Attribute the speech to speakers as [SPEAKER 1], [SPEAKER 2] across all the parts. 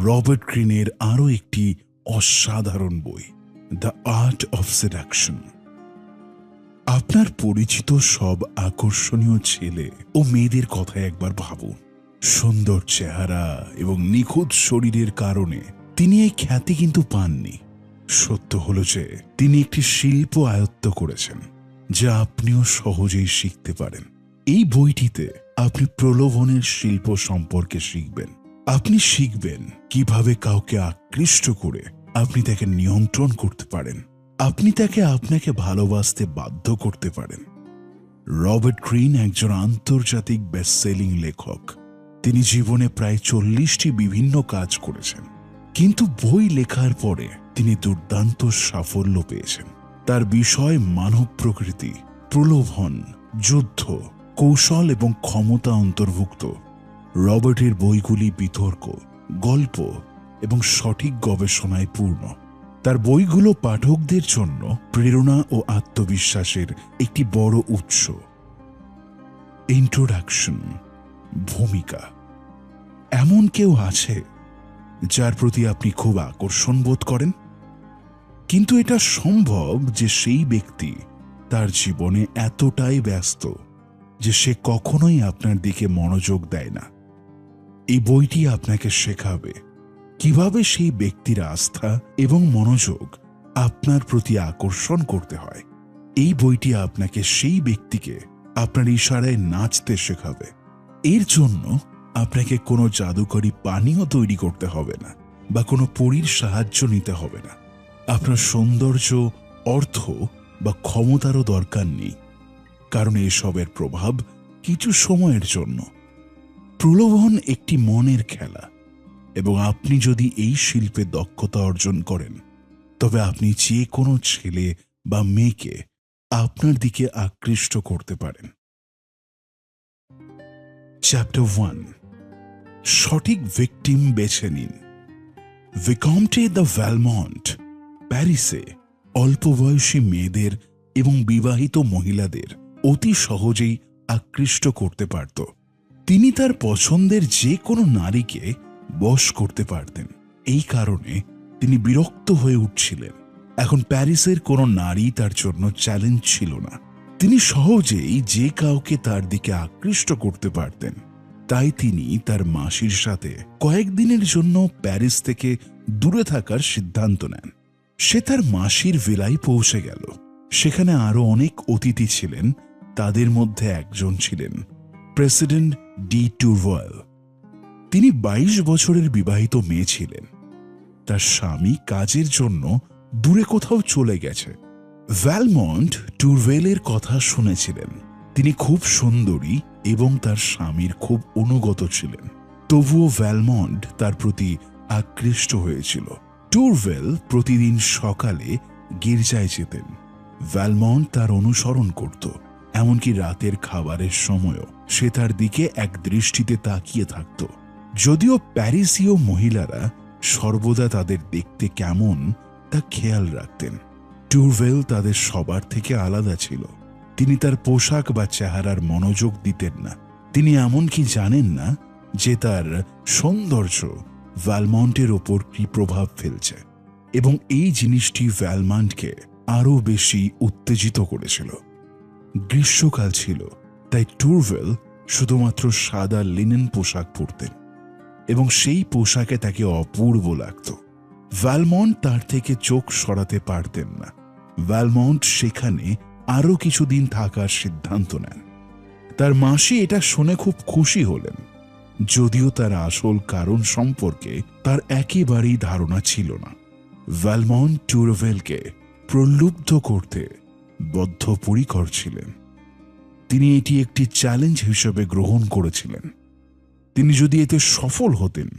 [SPEAKER 1] Robert গ্রিনের আরও একটি অসাধারণ বই, দ্য আর্ট অফ সেডাকশন। আপনার পরিচিত সব আকর্ষণীয় ছেলে ও মেয়েদের কথা একবার ভাবুন। সুন্দর চেহারা এবং নিখুঁত শরীরের কারণে তিনি এই খ্যাতি কিন্তু পাননি। সত্য হল যে তিনি একটি শিল্প আয়ত্ত করেছেন, যা আপনিও সহজেই শিখতে পারেন। এই বইটিতে আপনি প্রলোভনের শিল্প সম্পর্কে শিখবেন। আপনি শিখবেন কিভাবে কাউকে আকৃষ্ট করে আপনি তাকে নিয়ন্ত্রণ করতে পারেন। আপনি তাকে আপনাকে ভালোবাসতে বাধ্য করতে পারেন। রবার্ট গ্রিন একজন আন্তর্জাতিক বেস্টসেলিং লেখক। তিনি জীবনে প্রায় 40টি বিভিন্ন কাজ করেছেন, কিন্তু বই লেখার পরে তিনি দুর্দান্ত সাফল্য পেয়েছেন। তার বিষয় মানব প্রকৃতি, প্রলোভন, যুদ্ধ, কৌশল এবং ক্ষমতা অন্তর্ভুক্ত। রবার্টের বইগুলি বিতর্ক, গল্প এবং সঠিক গবেষণায় পূর্ণ। তার বইগুলো পাঠকদের জন্য প্রেরণা ও আত্মবিশ্বাসের একটি বড় উৎস। ইন্ট্রোডাকশন, ভূমিকা। এমন কেউ আছে যার প্রতি আপনি খুব আকর্ষণ বোধ করেন, কিন্তু এটা সম্ভব যে সেই ব্যক্তি তার জীবনে এতটাই ব্যস্ত যে সে কখনোই আপনার দিকে মনোযোগ দেয় না। এই বইটি আপনাকে শেখাবে কিভাবে সেই ব্যক্তির আস্থা এবং মনোযোগ আপনার প্রতি আকর্ষণ করতে হয়। এই বইটি আপনাকে সেই ব্যক্তিকে আপনার ইশারায় নাচতে শেখাবে। এর জন্য আপনাকে কোনো জাদুকরী পানীয় তৈরি করতে হবে না বা কোনো পরীর সাহায্য নিতে হবে না। আপনার সৌন্দর্য, অর্থ বা ক্ষমতারও দরকার নেই, কারণ এসবের প্রভাব কিছু সময়ের জন্য। প্রলোভন একটি মনের খেলা, এবং আপনি যদি এই শিল্পে দক্ষতা অর্জন করেন, তবে আপনি যে কোনো ছেলে বা মেয়েকে আপনার দিকে আকৃষ্ট করতে পারেন। চ্যাপ্টার 1, সঠিক ভিকটিম বেছে নিন। ভিকম্টে দ্য ভ্যালমন্ট প্যারিসে অল্প বয়সী মেয়েদের এবং বিবাহিত মহিলাদের অতি সহজেই আকৃষ্ট করতে পারত। তিনি তার পছন্দের যে কোনো নারীকে বশ করতে পারতেন। এই কারণে তিনি বিরক্ত হয়ে উঠছিলেন। এখন প্যারিসের কোনো নারী তার জন্য চ্যালেঞ্জ ছিল না। তিনি সহজেই যে কাউকে তার দিকে আকৃষ্ট করতে পারতেন। তাই তিনি তার মাসির সাথে কয়েকদিনের জন্য প্যারিস থেকে দূরে থাকার সিদ্ধান্ত নেন। সে তার মাসির ভিলায় পৌঁছে গেল। সেখানে আরো অনেক অতিথি ছিলেন। তাদের মধ্যে একজন ছিলেন প্রেসিডেন্ট ডি টুরভয়েল। তিনি 22 বছরের বিবাহিত মেয়ে ছিলেন। তার স্বামী কাজের জন্য দূরে কোথাও চলে গেছে। ভ্যালমন্ট টুরভেলের কথা শুনেছিলেন। তিনি খুব সুন্দরী এবং তার স্বামীর খুব অনুগত ছিলেন। তবুও ভ্যালমন্ট তার প্রতি আকৃষ্ট হয়েছিল। টুরভেল প্রতিদিন সকালে গির্জায় যেতেন। ভ্যালমন্ট তার অনুসরণ করত। এমনকি রাতের খাবারের সময়ও সে তার দিকে এক দৃষ্টিতে তাকিয়ে থাকত। যদিও প্যারিসীয় মহিলারা সর্বদা তাদের দেখতে কেমন তা খেয়াল রাখতেন, টুরভেল তাদের সবার থেকে আলাদা ছিল। তিনি তার পোশাক বা চেহারার মনোযোগ দিতেন না। তিনি এমনকি জানেন না যে তার সৌন্দর্য ভ্যালমন্টের ওপর কি প্রভাব ফেলছে, এবং এই জিনিসটি ভ্যালমন্টকে আরও বেশি উত্তেজিত করেছিল। গ্রীষ্মকাল ছিল, তাই টুরভেল শুধুমাত্র সাদা লিনেন পোশাক পরতেন এবং সেই পোশাকে তাকে অপূর্ব লাগত। ভ্যালমন্ট তার থেকে চোখ সরাতে পারতেন না। ভ্যালমন্ট সেখানে আরও কিছুদিন থাকার সিদ্ধান্ত নেন। তার মাসি এটা শুনে খুব খুশি হলেন, যদিও তার আসল কারণ সম্পর্কে তার একেবারেই ধারণা ছিল না। ভ্যালমন্ট টুরভেলকে প্রলুব্ধ করতে বদ্ধপরিকর ছিলেন। তিনি এটি একটি চ্যালেঞ্জ হিসেবে গ্রহণ করেছিলেন। তিনি যদি এতে সফল হতেন,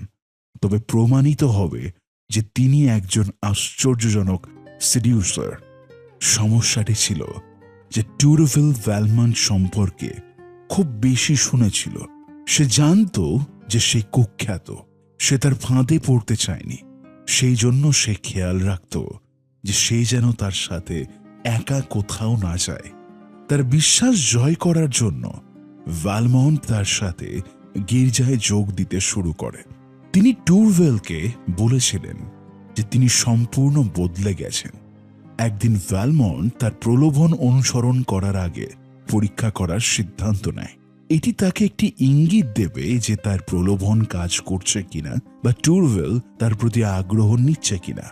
[SPEAKER 1] তবে প্রমাণিত হবে যে তিনি একজন আশ্চর্যজনক সেডিউসার। সমস্যাটি ছিল যে টুরভেল ভ্যালমন্ট সম্পর্কে খুব বেশি শুনেছিল। সে জানত যে সে কুখ্যাত। সে তার ফাঁদে পড়তে চায়নি। সেই জন্য সে খেয়াল রাখত যে সে যেন তার সাথে একা কোথাও না যায়। তার বিশ্বাস জয় করার জন্য ভ্যালমন্ট তার সাথে গির্জায় যোগ দিতে শুরু করে। তিনি টুরভেলকে বলেছিলেন যে তিনি সম্পূর্ণ বদলে গেছেন। একদিন ভ্যালমন্ট তার প্রলোভন অনুসরণ করার আগে পরীক্ষা করার সিদ্ধান্ত নেয়। এটি তাকে একটি ইঙ্গিত দেবে যে তার প্রলোভন কাজ করছে কিনা বা টুরভেল তার প্রতি আগ্রহ নিচ্ছে কিনা।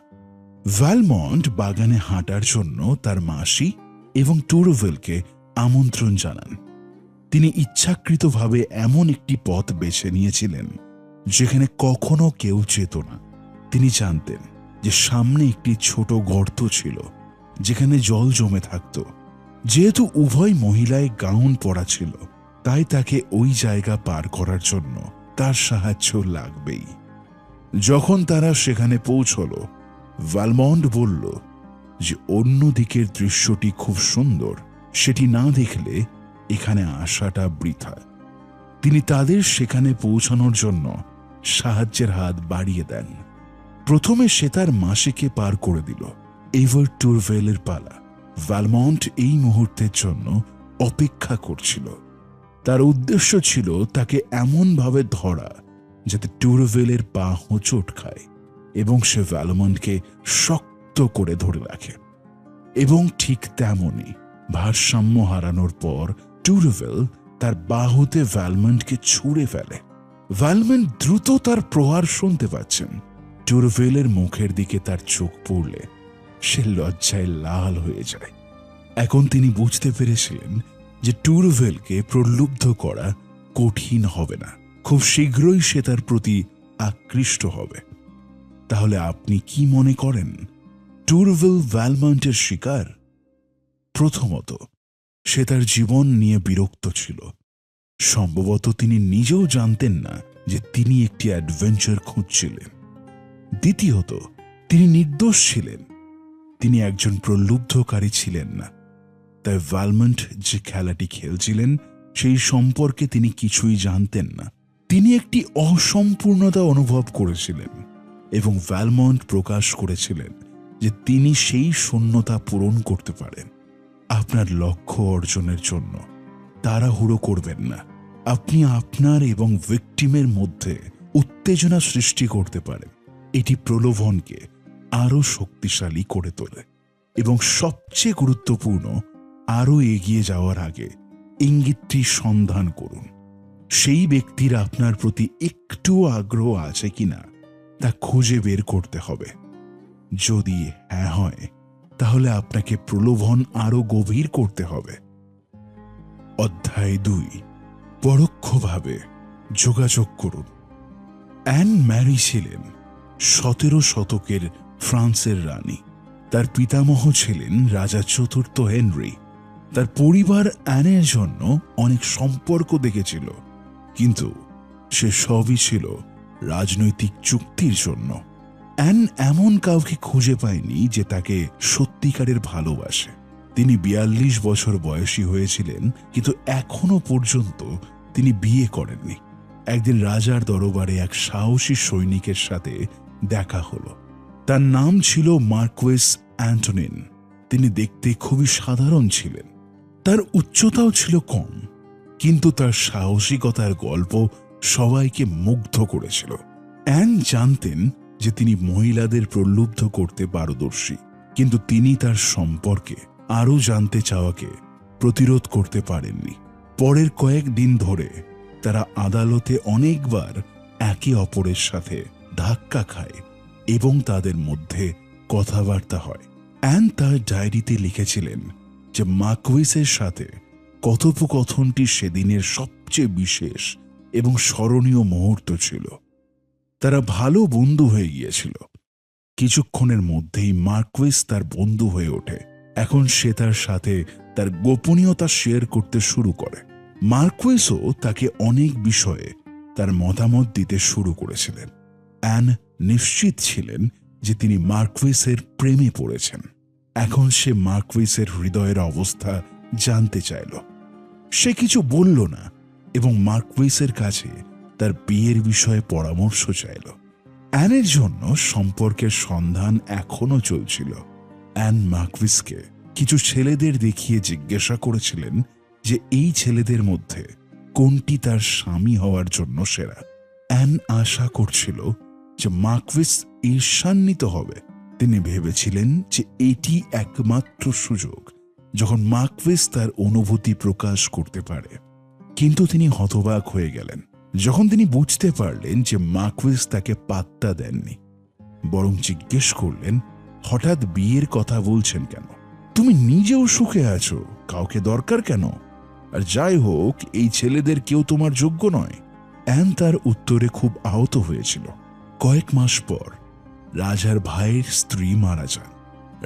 [SPEAKER 1] ভ্যালমন্ট বাগানে হাঁটার জন্য তার মাসি এবং টুরভেলকে আমন্ত্রণ জানান। তিনি ইচ্ছাকৃতভাবে এমন একটি পথ বেছে নিয়েছিলেন যেখানে কখনো কেউ যেত না। তিনি জানতেন যে সামনে একটি ছোট গর্ত ছিল যেখানে জল জমে থাকত। যেহেতু উভয় মহিলায় গাউন পরা ছিল, তাই তাকে ওই জায়গা পার করার জন্য তার সাহায্য লাগবেই। যখন তারা সেখানে পৌঁছল, ভ্যালমন্ট বলল যে অন্য দিকের দৃশ্যটি খুব সুন্দর, সেটি না দেখলে এখানে আসাটা বৃথা। তিনি তাদের সেখানে পৌঁছানোর জন্য সাহায্যের হাত বাড়িয়ে দেন। প্রথমে সে তার মাসিকে পার করে দিল। এবার টুরভেলের পালা। ভ্যালমন্ট এই মুহূর্তের জন্য অপেক্ষা করছিল। তার উদ্দেশ্য ছিল তাকে এমনভাবে ধরা যাতে টুরভেলের পা হোঁচট খায় এবং সে ভ্যালমন্টকে শক্ত করে ধরে রাখে। এবং ঠিক তেমনই ভারসাম্য হারানোর পর টুরভেল তার বাহুতে ভ্যালমন্টকে ছুঁড়ে ফেলে। ভ্যালমন্ট দ্রুত তার প্রহার শুনতে পাচ্ছেন। টুরভেলের মুখের দিকে তার চোখ পড়লে সে লজ্জায় লাল হয়ে যায়। এখন তিনি বুঝতে পেরেছিলেন যে টুরভেলকে প্রলুব্ধ করা কঠিন হবে না। খুব শীঘ্রই সে তার প্রতি আকৃষ্ট হবে। তাহলে আপনি কি মনে করেন টুরভেল ভ্যালমন্টের শিকার? প্রথমত, সে তার জীবন নিয়ে বিরক্ত ছিল। সম্ভবত তিনি নিজেও জানতেন না যে তিনি একটি অ্যাডভেঞ্চার খুঁজছিলেন। দ্বিতীয়ত, তিনি নির্দোষ ছিলেন। তিনি একজন প্রলুব্ধকারী ছিলেন না। তাই ভ্যালমন্ট যে খেলাটি খেলছিলেন সেই সম্পর্কে তিনি কিছুই জানতেন না। তিনি একটি অসম্পূর্ণতা অনুভব করেছিলেন এবং ভ্যালমন্ট প্রকাশ করেছিলেন যে তিনি সেই শূন্যতা পূরণ করতে পারেন। আপনার লক্ষ্য অর্জনের জন্য তাড়াহুড়ো করবেন না। আপনি আপনার এবং ভিকটিমের মধ্যে উত্তেজনা সৃষ্টি করতে পারেন। এটি প্রলোভনকে আরো শক্তিশালী করে তোলে এবং সবচেয়ে গুরুত্বপূর্ণ, আরো এগিয়ে যাওয়ার আগে ইঙ্গিতটি সন্ধান করুন। সেই ব্যক্তির আপনার প্রতি একটু আগ্রহ আছে কিনা তা খুঁজে বের করতে হবে। যদি হ্যাঁ হয়, তাহলে আপনাকে প্রলোভন আরো গভীর করতে হবে। অধ্যায় 2, পরোক্ষভাবে যোগাযোগ করুন। অ্যান ম্যারি ছিলেন 17 শতকের ফ্রান্সের রানী। তার পিতামহ ছিলেন রাজা চতুর্থ হেনরি। তার পরিবার অ্যানের জন্য অনেক সম্পর্ক দেখেছিল, কিন্তু সে সবই ছিল রাজনৈতিক চুক্তির জন্য। অ্যান এমন কাউকে খুঁজে পায়নি যে তাকে সত্যিকারের ভালোবাসে। তিনি 42 বছর বয়সী হয়েছিলেন, কিন্তু এখনো পর্যন্ত তিনি বিয়ে করেননি। একদিন রাজার দরবারে এক সাহসী সৈনিকের সাথে দেখা হলো। তার নাম ছিল মার্কুয়েস অ্যান্টনিন। তিনি দেখতে খুবই সাধারণ ছিলেন। তার উচ্চতাও ছিল কম, কিন্তু তার সাহসিকতার গল্প সবাইকে মুগ্ধ করেছিল। অ্যান জানতেন যে তিনি মহিলাদের প্রলুব্ধ করতে পারদর্শী, কিন্তু তিনি তার সম্পর্কে আরও জানতে চাওয়াকে প্রতিরোধ করতে পারেননি। পরের কয়েকদিন ধরে তারা আদালতে অনেকবার একে অপরের সাথে ধাক্কা খায় এবং তাদের মধ্যে কথাবার্তা হয়। অ্যান তার ডায়েরিতে লিখেছিলেন যে মার্কুইসের সাথে কথোপকথনটি সেদিনের সবচেয়ে বিশেষ এবং স্মরণীয় মুহূর্ত ছিল। তারা ভালো বন্ধু হয়ে গিয়েছিল। কিছুক্ষণের মধ্যেই মার্কুইস তার বন্ধু হয়ে ওঠে। এখন সে তার সাথে তার গোপনীয়তা শেয়ার করতে শুরু করে। মার্কুইসও তাকে অনেক বিষয়ে তার মতামত দিতে শুরু করেছিলেন। অ্যান নিশ্চিত ছিলেন যে তিনি মার্কুইসের প্রেমে পড়েছেন। এখন সে মার্কুইসের হৃদয়ের অবস্থা জানতে চাইল। সে কিছু বলল না এবং মার্কুইসের কাছে তার বিয়ের বিষয়ে পরামর্শ চাইল। অ্যানের জন্য সম্পর্কের সন্ধান এখনো চলছিল। অ্যান মার্কুইসকে কিছু ছেলেদের দেখিয়ে জিজ্ঞাসা করেছিলেন যে এই ছেলেদের মধ্যে কোনটি তার স্বামী হওয়ার জন্য সেরা। অ্যান আশা করছিল যে মার্কুইস ঈর্ষান্বিত হবে। তিনি ভেবেছিলেন যে এটি একমাত্র সুযোগ যখন মার্কুইস তার অনুভূতি প্রকাশ করতে পারে। কিন্তু তিনি হতবাক হয়ে গেলেন যখন তিনি বুঝতে পারলেন যে মার্কুইস তাকে পাত্তা দেননি, বরং জিজ্ঞেস করলেন, হঠাৎ বিয়ের কথা বলছেন কেন? তুমি নিজেও সুখে আছো, কাউকে দরকার কেন? আর যাই হোক, এই ছেলেদের কেউ তোমার যোগ্য নয়। অ্যান তার উত্তরে খুব আহত হয়েছিল। কয়েক মাস পর রাজার ভাইয়ের স্ত্রী মারা যান।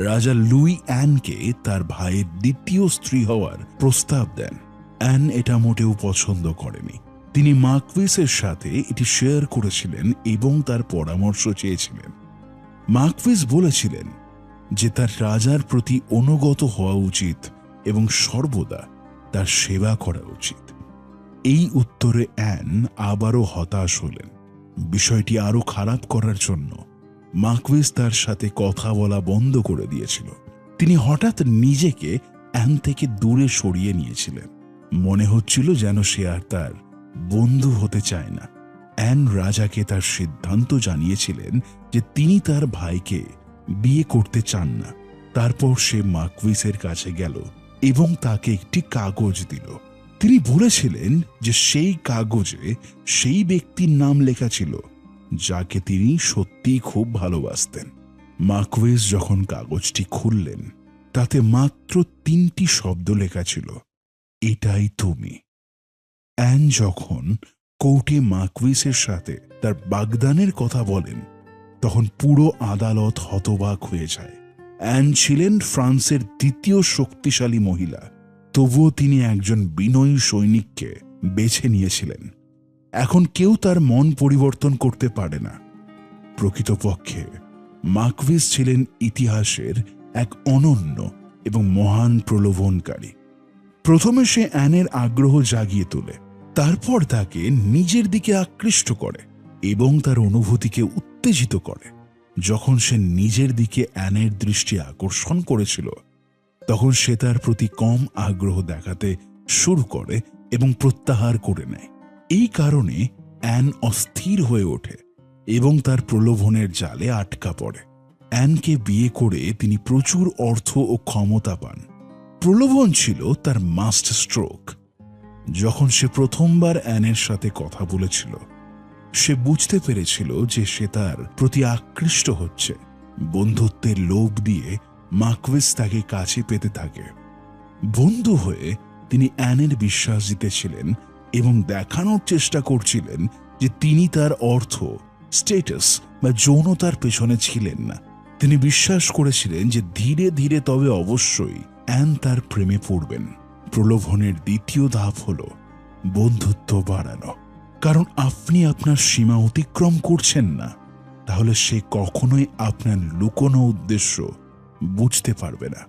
[SPEAKER 1] রাজা লুই অ্যানকে তার ভাইয়ের দ্বিতীয় স্ত্রী হওয়ার প্রস্তাব দেন। অ্যান এটা মোটেও পছন্দ করেনি। তিনি মার্কুইসের সাথে এটি শেয়ার করেছিলেন এবং তার পরামর্শ চেয়েছিলেন। মার্কুইস বলেছিলেন যে তার রাজার প্রতি অনুগত হওয়া উচিত এবং সর্বদা তার সেবা করা উচিত। এই উত্তরে অ্যান আবারও হতাশ হলেন। বিষয়টি আরো খারাপ করার জন্য মার্কুইস তার সাথে কথা বলা বন্ধ করে দিয়েছিল। তিনি হঠাৎ নিজেকে অ্যান থেকে দূরে সরিয়ে নিয়েছিলেন। মনে হচ্ছিল যেন সে আর তার বন্ধু হতে চায় না। অ্যান রাজাকে তার সিদ্ধান্ত জানিয়েছিলেন যে তিনি তার ভাইকে বিয়ে করতে চান না। তারপর সে মার্কুইসের কাছে গেল এবং তাকে একটি কাগজ দিল। তিনি বলেছিলেন যে সেই কাগজে সেই ব্যক্তির নাম লেখা ছিল যাকে তিনি সত্যিই খুব ভালোবাসতেন। মার্কুইস যখন কাগজটি খুললেন, তাতে মাত্র 3টি শব্দ লেখা ছিল, এটাই তুমি। অ্যান যখন কোর্টে মার্কুইসের সাথে তার বাগদানের কথা বলেন, তখন পুরো আদালত হতবাক হয়ে যায়। অ্যান ছিলেন ফ্রান্সের দ্বিতীয় শক্তিশালী মহিলা, তবুও তিনি একজন বিনয়ী সৈনিককে বেছে নিয়েছিলেন। এখন কেউ তার মন পরিবর্তন করতে পারে না। প্রকৃতপক্ষে মার্কুইস ছিলেন ইতিহাসের এক অনন্য এবং মহান প্রলোভনকারী। প্রথমে সে অ্যানের আগ্রহ জাগিয়ে তোলে, তারপর তাকে নিজের দিকে আকৃষ্ট করে এবং তার অনুভূতিকে উত্তেজিত করে। যখন সে নিজের দিকে অ্যানের দৃষ্টি আকর্ষণ করেছিল, তখন সে তার প্রতি কম আগ্রহ দেখাতে শুরু করে এবং প্রত্যাহার করে নেয়। এই কারণে অ্যান অস্থির হয়ে ওঠে এবং তার প্রলোভনের জালে আটকা পড়ে। অ্যানকে বিয়ে করে তিনি প্রচুর অর্থ ও ক্ষমতা পান। প্রলোভন ছিল তার মাস্টার স্ট্রোক। যখন সে প্রথমবার অ্যানের সাথে কথা বলেছিল, সে বুঝতে পেরেছিল যে সে তার প্রতি আকৃষ্ট হচ্ছে। বন্ধুত্বের লোভ দিয়ে মার্কুইস তাকে কাছে পেতে থাকে। বন্ধু হয়ে তিনি অ্যানের বিশ্বাস জিতেছিলেন এবং দেখানোর চেষ্টা করছিলেন যে তিনি তার অর্থ, স্ট্যাটাস বা যৌনতার পেছনে ছিলেন না। তিনি বিশ্বাস করেছিলেন যে ধীরে ধীরে তবে অবশ্যই অ্যান তার প্রেমে পড়বেন। প্রলোভনের দ্বিতীয় ধাপ হল বন্ধুত্ব বাড়ানো। কারণ আপনি আপনার সীমা অতিক্রম করছেন না, তাহলে সে কখনোই আপনার লুকোনো উদ্দেশ্য বুঝতে পারবে না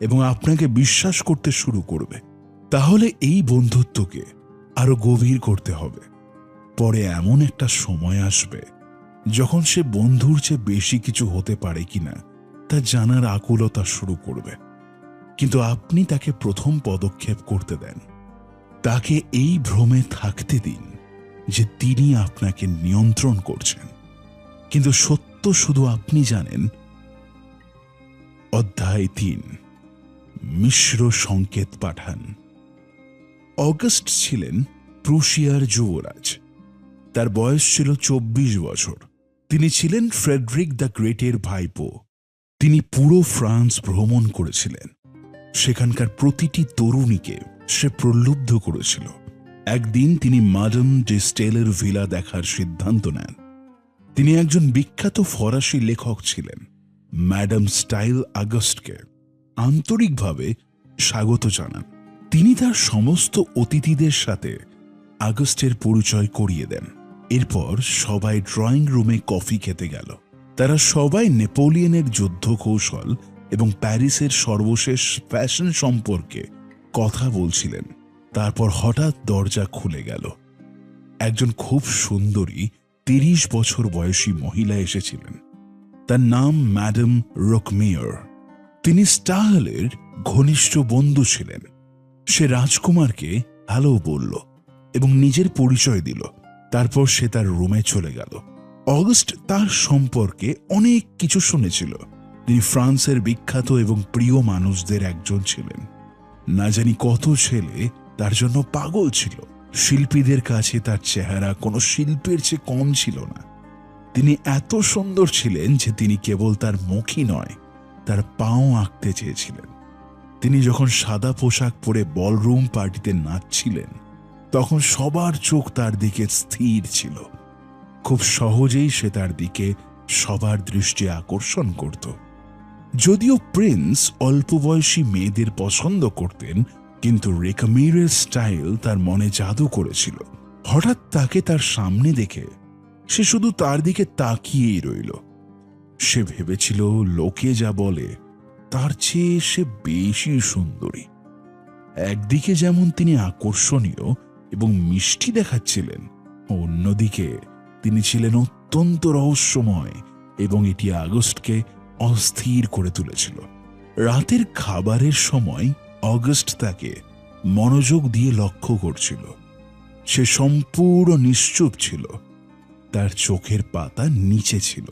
[SPEAKER 1] এবং আপনাকে বিশ্বাস করতে শুরু করবে। তাহলে এই বন্ধুত্বকে আরো গভীর করতে হবে। পরে এমন একটা সময় আসবে যখন সে বন্ধুর চেয়ে বেশি কিছু হতে পারে কিনা তা জানার আকুলতা শুরু করবে। কিন্তু আপনি তাকে প্রথম পদক্ষেপ করতে দেন। তাকে এই ভ্রমে থাকতে দিন যে তিনি আপনাকে নিয়ন্ত্রণ করছেন, কিন্তু সত্য শুধু আপনি জানেন। অধ্যায় 3, মিশ্র সংকেত পাঠান। অগাস্ট ছিলেন প্রুশিয়ার যুবরাজ। তার বয়স ছিল 24 বছর। তিনি ছিলেন ফ্রেডরিক দ্য গ্রেটের ভাইপো। তিনি পুরো ফ্রান্স ভ্রমণ করেছিলেন। সেখানকার প্রতিটি তরুণীকে সে প্রলুব্ধ করেছিল। একদিন তিনি মাডাম ডে স্টেলের ভিলা দেখার সিদ্ধান্ত নেন। তিনি একজন বিখ্যাত ফরাসি লেখক ছিলেন। ম্যাডাম স্টাইল আগস্টকে আন্তরিকভাবে স্বাগত জানান। তিনি তার সমস্ত অতিথিদের সাথে আগস্টের পরিচয় করিয়ে দেন। এরপর সবাই ড্রয়িং রুমে কফি খেতে গেল। তারা সবাই নেপোলিয়নের যুদ্ধ কৌশল এবং প্যারিসের সর্বশেষ ফ্যাশন সম্পর্কে কথা বলছিলেন। তারপর হঠাৎ দরজা খুলে গেল। একজন খুব সুন্দরী 30 বছর বয়সী মহিলা এসেছিলেন। তার নাম ম্যাডাম রকমিয়ার। তিনি স্টাহলের ঘনিষ্ঠ বন্ধু ছিলেন। সে রাজকুমারকে হ্যালো বলল এবং নিজের পরিচয় দিল। তারপর সে তার রুমে চলে গেল। অগাস্ট তার সম্পর্কে অনেক কিছু শুনেছিল। তিনি ফ্রান্সের বিখ্যাত এবং প্রিয় মানুষদের একজন ছিলেন। না জানি কত ছেলে তার জন্য পাগল ছিল। শিল্পীদের কাছে তার চেহারা কোনো শিল্পের চেয়ে কম ছিল না। তিনি এত সুন্দর ছিলেন যে তিনি কেবল তার মুখই নয়, তার পাও আঁকতে চেয়েছিলেন। তিনি যখন সাদা পোশাক পরে বলরুম পার্টিতে নাচছিলেন, তখন সবার চোখ তার দিকে স্থির ছিল। খুব সহজেই সে তার দিকে সবার দৃষ্টি আকর্ষণ করত। যদিও প্রিন্স অল্প বয়সী মেয়েদের পছন্দ করতেন, কিন্তু রেকামিরের স্টাইল তার মনে জাদু করেছিল। হঠাৎ তাকে তার সামনে দেখে সে শুধু তার দিকে তাকিয়েই রইল। সে ভেবেছিল লোকে যা বলে তার চেয়ে সে বেশি সুন্দরী। একদিকে যেমন তিনি আকর্ষণীয় এবং মিষ্টি দেখাচ্ছিলেন, অন্যদিকে তিনি ছিলেন অত্যন্ত রহস্যময় এবং এটি আগস্টকে অস্থির করে তুলেছিল। রাতের খাবারের সময় অগাস্ট তাকে মনোযোগ দিয়ে লক্ষ্য করছিল। সে সম্পূর্ণ নিশ্চুপ ছিল, তার চোখের পাতা নিচে ছিল।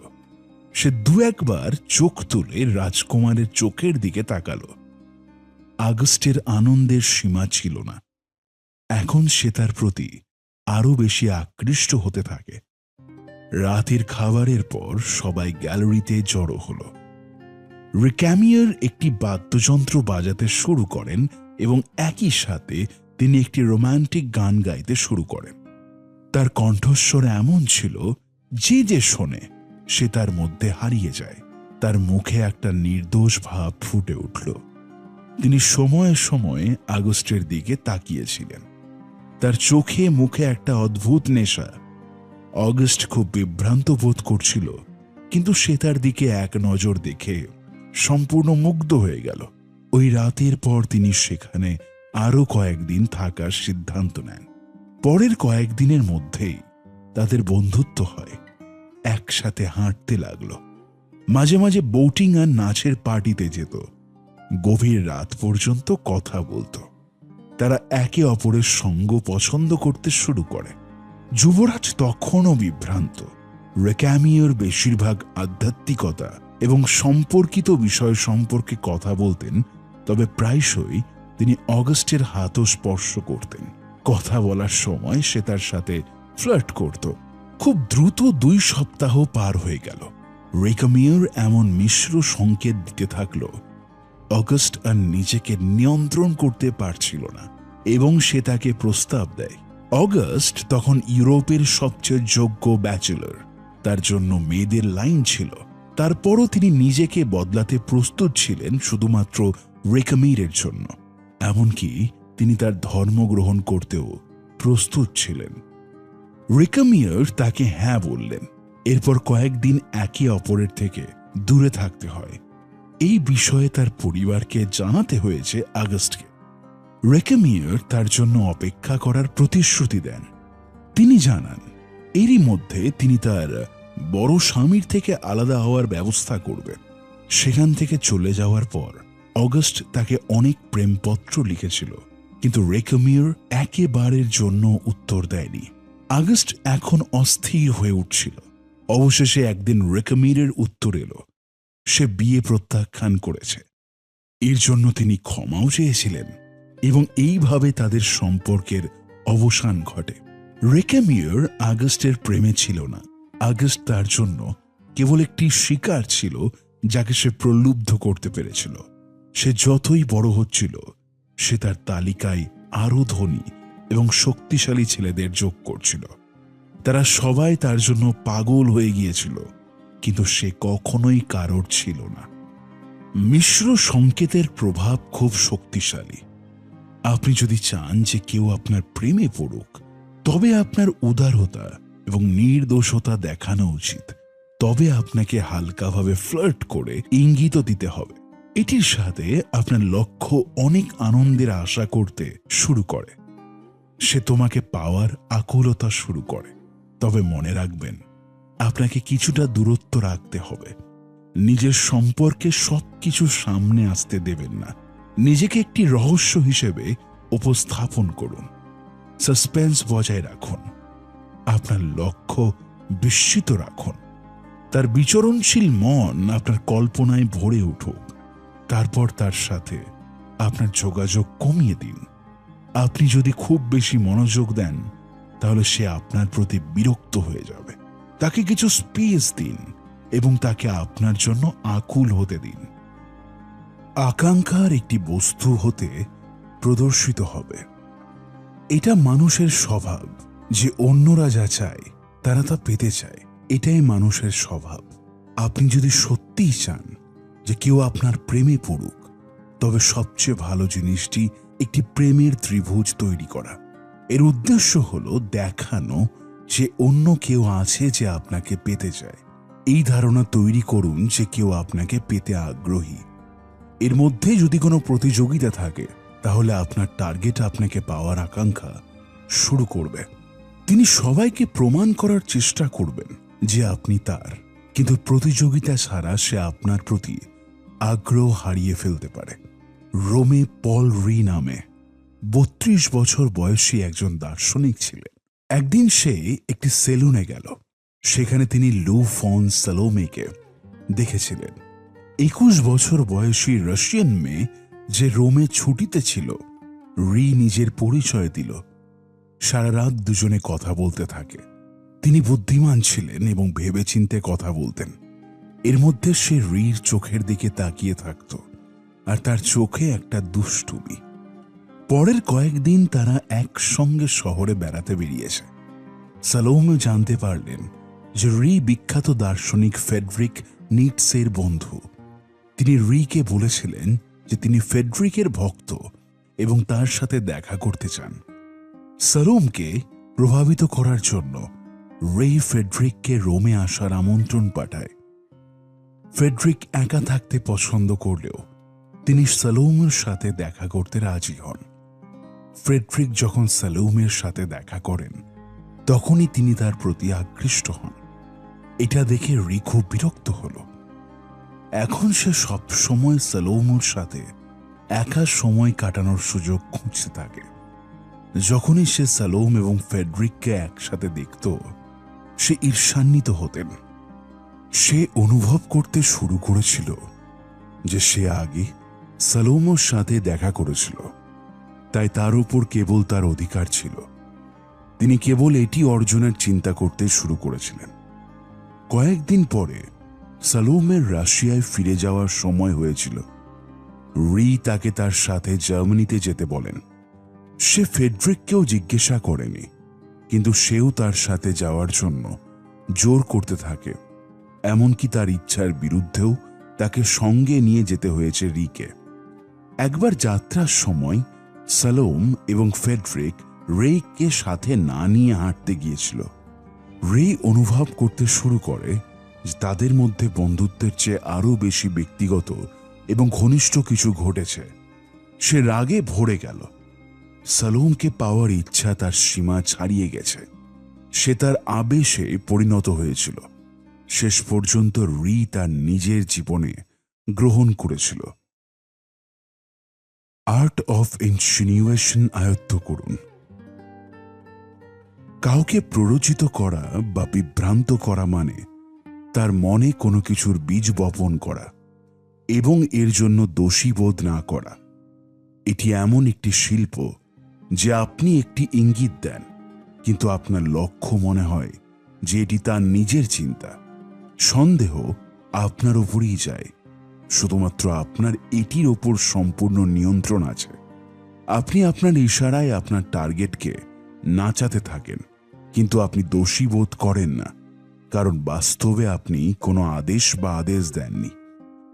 [SPEAKER 1] সে দু একবার চোখ তুলে রাজকুমারের চোখের দিকে তাকালো। আগস্টের আনন্দের সীমা ছিল না। এখন সে তার প্রতি আরো বেশি আকৃষ্ট হতে থাকে। রাতের খাবারের পর সবাই গ্যালারিতে জড়ো হলো। রেকামিয়ার একটি বাদ্যযন্ত্র বাজাতে শুরু করেন এবং একই সাথে তিনি একটি রোমান্টিক গান গাইতে শুরু করেন। তার কণ্ঠস্বর এমন ছিল যে যে শোনে সে তার মধ্যে হারিয়ে যায়। তার মুখে একটা নির্দোষ ভাব ফুটে উঠল। তিনি সময়ে সময়ে আগস্টের দিকে তাকিয়েছিলেন। তার চোখে মুখে একটা অদ্ভুত নেশা। অগাস্ট খুব বিভ্রান্ত বোধ করছিল, কিন্তু সে তার দিকে এক নজর দেখে সম্পূর্ণ মুগ্ধ হয়ে গেল। ওই রাতের পর তিনি সেখানে আরো কয়েকদিন থাকার সিদ্ধান্ত নেন। পরের কয়েকদিনের মধ্যেই তাদের বন্ধুত্ব হয়। একসাথে হাঁটতে লাগলো, মাঝে মাঝে বোটিং আর নাচের পার্টিতে যেত। গভীর রাত পর্যন্ত কথা বলতো। তারা একে অপরের সঙ্গ পছন্দ করতে শুরু করে। যুবরাজ তখনও বিভ্রান্ত। রেকামিয়ার বেশিরভাগ আধ্যাত্মিকতা এবং সম্পর্কিত বিষয় সম্পর্কে কথা বলতেন, তবে প্রায়শই তিনি অগাস্টের হাতও স্পর্শ করতেন। কথা বলার সময় সে তার সাথে ফ্লার্ট করত। খুব দ্রুত 2 সপ্তাহ পার হয়ে গেল। রেকামিয়ার এমন মিশ্র সংকেত দিতে থাকল, অগাস্ট আর নিজেকে নিয়ন্ত্রণ করতে পারছিল না এবং সে তাকে প্রস্তাব দেয়। অগাস্ট তখন ইউরোপের সবচেয়ে যোগ্য ব্যাচেলর। তার জন্য মেয়েদের লাইন ছিল। তারপরও তিনি নিজেকে বদলাতে প্রস্তুত ছিলেন শুধুমাত্র রেকামিরের জন্য। এমনকি তিনি তার ধর্ম গ্রহণ করতেও প্রস্তুত ছিলেন। রেকামিয়ার তাকে হ্যাঁ বললেন। এরপর কয়েকদিন একে অপরের থেকে দূরে থাকতে হয়। এই বিষয়ে তার পরিবারকে জানাতে হয়েছে আগস্টকে। রেকামিয়ার তার জন্য অপেক্ষা করার প্রতিশ্রুতি দেন। তিনি জানান এরই মধ্যে তিনি তার বড় স্বামীর থেকে আলাদা হওয়ার ব্যবস্থা করবেন। সেখান থেকে চলে যাওয়ার পর অগাস্ট তাকে অনেক প্রেমপত্র লিখেছিল, কিন্তু রেকামিয়ার একেবারের জন্য উত্তর দেয়নি। আগস্ট এখন অস্থির হয়ে উঠছিল। অবশেষে একদিন রেকামিরের উত্তর এলো, সে বিয়ে প্রত্যাখ্যান করেছে। এর জন্য তিনি ক্ষমাও চেয়েছিলেন এবং এইভাবে তাদের সম্পর্কের অবসান ঘটে। রেকামিয়ার আগস্টের প্রেমে ছিল না। আগস্ট তার জন্য কেবল একটি শিকার ছিল যাকে সে প্রলুব্ধ করতে পেরেছিল। সে যতই বড় হচ্ছিল, সে তার তালিকায় আরো ধনী এবং শক্তিশালী ছেলেদের যোগ করছিল। তারা সবাই তার জন্য পাগল হয়ে গিয়েছিল, কিন্তু সে কখনোই কারোর ছিল না। মিশ্র সংকেতের প্রভাব খুব শক্তিশালী। আপনি যদি চান যে কেউ আপনার প্রেমে পড়ুক, তবে আপনার উদারতা এবং নির্দোষতা দেখানো উচিত। তবে আপনাকে হালকাভাবে ফ্লার্ট করে ইঙ্গিত দিতে হবে। এটির সাথে আপনার লক্ষ্য অনেক আনন্দের আশা করতে শুরু করে। সে তোমাকে পাওয়ার আকুলতা শুরু করে। তবে মনে রাখবেন, আপনাকে কিছুটা দূরত্ব রাখতে হবে। নিজের সম্পর্কে সবকিছু সামনে আসতে দেবেন না। নিজেকে একটি রহস্য হিসেবে উপস্থাপন করুন। সাসপেন্স বজায় রাখুন। আপনার লক্ষ্য বিস্মিত রাখুন। তার বিচরণশীল মন আপনার কল্পনায় ভরে উঠুক। তারপর তার সাথে আপনার যোগাযোগ কমিয়ে দিন। আপনি যদি খুব বেশি মনোযোগ দেন তাহলে সে আপনার প্রতি বিরক্ত হয়ে যাবে। তাকে কিছু স্পেস দিন এবং তাকে আপনার জন্য আকুল হতে দিন। আকাঙ্ক্ষার একটি বস্তু হতে প্রদর্শিত হবে। এটা মানুষের স্বভাব যে অন্যরা যা চায় তারা তা পেতে চায়। এটাই মানুষের স্বভাব। আপনি যদি সত্যিই চান যে কেউ আপনার প্রেমে পড়ুক, তবে সবচেয়ে ভালো জিনিসটি একটি প্রেমের ত্রিভুজ তৈরি করা। এর উদ্দেশ্য হলো দেখানো যে অন্য কেউ আছে যে আপনাকে পেতে চায়। এই ধারণা তৈরি করুন যে কেউ আপনাকে পেতে আগ্রহী। এর মধ্যে যদি কোনো প্রতিযোগিতা থাকে তাহলে আপনার টার্গেট আপনাকে পাওয়ার আকাঙ্ক্ষা শুরু করবে। তিনি সবাইকে প্রমাণ করার চেষ্টা করবেন যে আপনি তার, কিন্তু প্রতিযোগিতা ছাড়া সে আপনার প্রতি আগ্রহ হারিয়ে ফেলতে পারে। রোমে পল রি নামে 32 বছর বয়সী একজন দার্শনিক ছিলেন। একদিন সে একটি সেলুনে গেল। সেখানে তিনি লু ফন সালোমেকে দেখেছিলেন। 21 বছর বয়সী রাশিয়ান মেয়ে যে রোমে ছুটিতে ছিল। রি নিজের পরিচয় দিল। সারা রাত দুজনে কথা বলতে থাকে। তিনি বুদ্ধিমান ছিলেন এবং ভেবেচিন্তে কথা বলতেন। এর মধ্যে সে রির চোখের দিকে তাকিয়ে থাকত, আর তার চোখে একটা দুষ্টুমি। পরের কয়েকদিন তারা একসঙ্গে শহরে বেড়াতে বেরিয়েছে। সালোমে জানতে পারলেন যে রি বিখ্যাত দার্শনিক ফ্রেডরিক নিটসের বন্ধু। তিনি রিকে বলেছিলেন যে তিনি ফ্রেডরিকের ভক্ত এবং তার সাথে দেখা করতে চান। সালোমকে প্রভাবিত করার জন্য রি ফ্রেডরিককে রোমে আসার আমন্ত্রণ পাঠায়। ফ্রেডরিক একা থাকতে পছন্দ করলেও তিনি সালোমের সাথে দেখা করতে রাজি হন। ফ্রেডরিক যখন সালোমের সাথে দেখা করেন তখনই তিনি তার প্রতি আকৃষ্ট হন। এটা দেখে রি খুব বিরক্ত হল। এখন সে সব সময় সালোমের সাথে একা সময় কাটানোর সুযোগ খুঁজতে থাকে। যখনই সে সালোম এবং ফ্রেডরিককে একসাথে দেখত, সে ঈর্ষান্বিত হতেন। সে অনুভব করতে শুরু করেছিল যে সে আগে সালোমের সাথে দেখা করেছিল, তাই তার উপর কেবল তার অধিকার ছিল। তিনি কেবল এটি অর্জনের চিন্তা করতে শুরু করেছিলেন। কয়েকদিন পরে সালোমের রাশিয়ায় ফিরে যাওয়ার সময় হয়েছিল। রি তাকে তার সাথে জার্মানিতে যেতে বলেন। সে ফ্রেডরিককেও জিজ্ঞাসা করেনি, কিন্তু সেও তার সাথে যাওয়ার জন্য জোর করতে থাকে। এমনকি তার ইচ্ছার বিরুদ্ধেও তাকে সঙ্গে নিয়ে যেতে হয়েছে রিকে। একবার যাত্রার সময় সালোম এবং ফ্রেডরিক রেকে সাথে না নিয়ে হাঁটতে গিয়েছিল। রে অনুভব করতে শুরু করে যে তাদের মধ্যে বন্ধুত্বের চেয়ে আরো বেশি ব্যক্তিগত এবং ঘনিষ্ঠ কিছু ঘটেছে। সে রাগে ভরে গেল। সালোমকে পাওয়ার ইচ্ছা তার সীমা ছাড়িয়ে গেছে। সে তার আবেশে পরিণত হয়েছিল। শেষ পর্যন্ত রি তার নিজের জীবনে গ্রহণ করেছিল। আর্ট অফ ইনসিনিউয়েশন আয়ত্ত করুন। কাউকে প্ররোচিত করা বা বিভ্রান্ত করা মানে তার মনে কোনো কিছুর বীজ বপন করা এবং এর জন্য দোষী বোধ না করা। এটি এমন একটি শিল্প যে আপনি একটি ইঙ্গিত দেন, কিন্তু আপনার লক্ষ্য মনে হয় যে এটি তার নিজের চিন্তা। সন্দেহ আপনার উপরই যায়। শুধুমাত্র আপনার এটির ওপর সম্পূর্ণ নিয়ন্ত্রণ আছে। আপনি আপনার ইশারায় আপনার টার্গেটকে নাচাতে থাকেন, কিন্তু আপনি দোষী বোধ করেন না, কারণ বাস্তবে আপনি কোনো আদেশ বা আদেশ দেননি।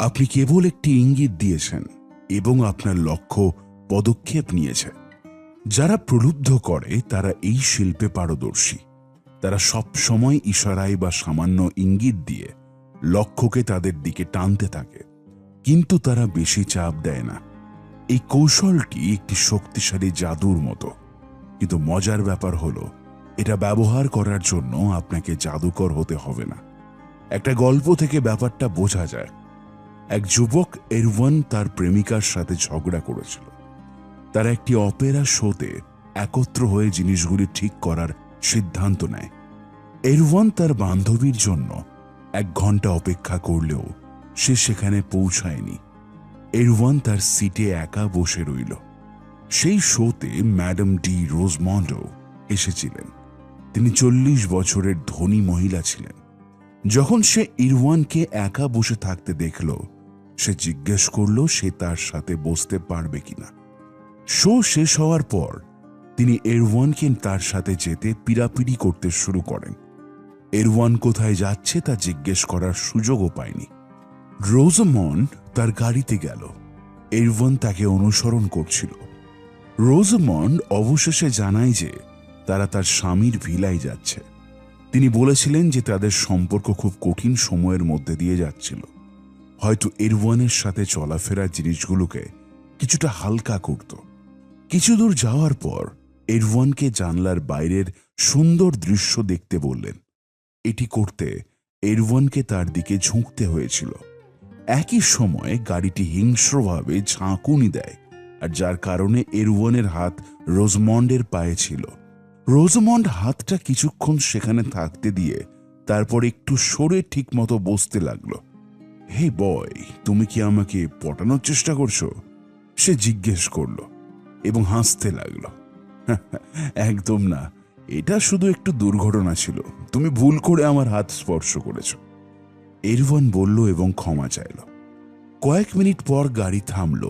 [SPEAKER 1] আপনি কেবল একটি ইঙ্গিত দিয়েছেন এবং আপনার লক্ষ্য পদক্ষেপ নিয়েছে। যারা প্রলুব্ধ করে তারা এই শিল্পে পারদর্শী। তারা সব সময় ইশারায় বা সামান্য ইঙ্গিত দিয়ে লক্ষ্যকে তাদের দিকে টানতে থাকে, কিন্তু তারা বেশি চাপ দেয় না। এই কৌশলটি একটি শক্তিশালী জাদুর মতো, কিন্তু মজার ব্যাপার হলো এটা ব্যবহার করার জন্য আপনাকে জাদুকর হতে হবে না। একটা গল্প থেকে ব্যাপারটা বোঝা যায়। এক যুবক এরওয়ান তার প্রেমিকার সাথে ঝগড়া করেছিল। তারা একটি অপেরা শোতে একত্র হয়ে জিনিসগুলি ঠিক করার সিদ্ধান্ত নেয়। এরওয়ান তার বান্ধবীর জন্য 1 ঘন্টা অপেক্ষা করলেও সে সেখানে পৌঁছায়নি। এরওয়ান তার সিটে একা বসে রইল। সেই শোতে ম্যাডাম ডি রোজমন্ডও এসেছিলেন। তিনি 40 বছরের ধনী মহিলা ছিলেন। যখন সে ইরওয়ানকে একা বসে থাকতে দেখল, সে জিজ্ঞেস করল সে তার সাথে বসতে পারবে কিনা। শো শেষ হওয়ার পর তিনি এরওয়ানকে তার সাথে যেতে পিড়াপিড়ি করতে শুরু করেন। এরওয়ান কোথায় যাচ্ছে তা জিজ্ঞেস করার সুযোগও পায়নি। রোজমন্ড তার গাড়িতে গেল। এরওয়ান তাকে অনুসরণ করছিল। রোজমন্ড অবশেষে জানায় যে তারা তার স্বামীর ভিলায় যাচ্ছে। তিনি বলেছিলেন যে তাদের সম্পর্ক খুব কঠিন সময়ের মধ্যে দিয়ে যাচ্ছিল। হয়তো এরওয়ানের সাথে চলাফেরার জিনিসগুলোকে কিছুটা হালকা করত। কিছু দূর যাওয়ার পর এরওয়ানকে জানলার বাইরের সুন্দর দৃশ্য দেখতে বললেন। এটি করতে এরওয়ানকে তার দিকে ঝুঁকতে হয়েছিল। একই সময়ে গাড়িটি হিংস্রভাবে ঝাঁকুনি দেয়, আর যার কারণে এরওয়ানের হাত রোজমন্ডের পায়ে ছিল। রোজমন্ড হাতটা কিছুক্ষণ সেখানে থাকতে দিয়ে তারপর একটু সরে ঠিক মতো বসতে লাগলো। হে বয়, তুমি কি আমাকে পটানোর চেষ্টা করছো? সে জিজ্ঞেস করল এবং হাসতে লাগলো। একদম না, এটা শুধু একটু দুর্ঘটনা ছিল। তুমি ভুল করে আমার হাত স্পর্শ করেছ। এরওয়ান বলল এবং ক্ষমা চাইল। কয়েক মিনিট পর গাড়ি থামল।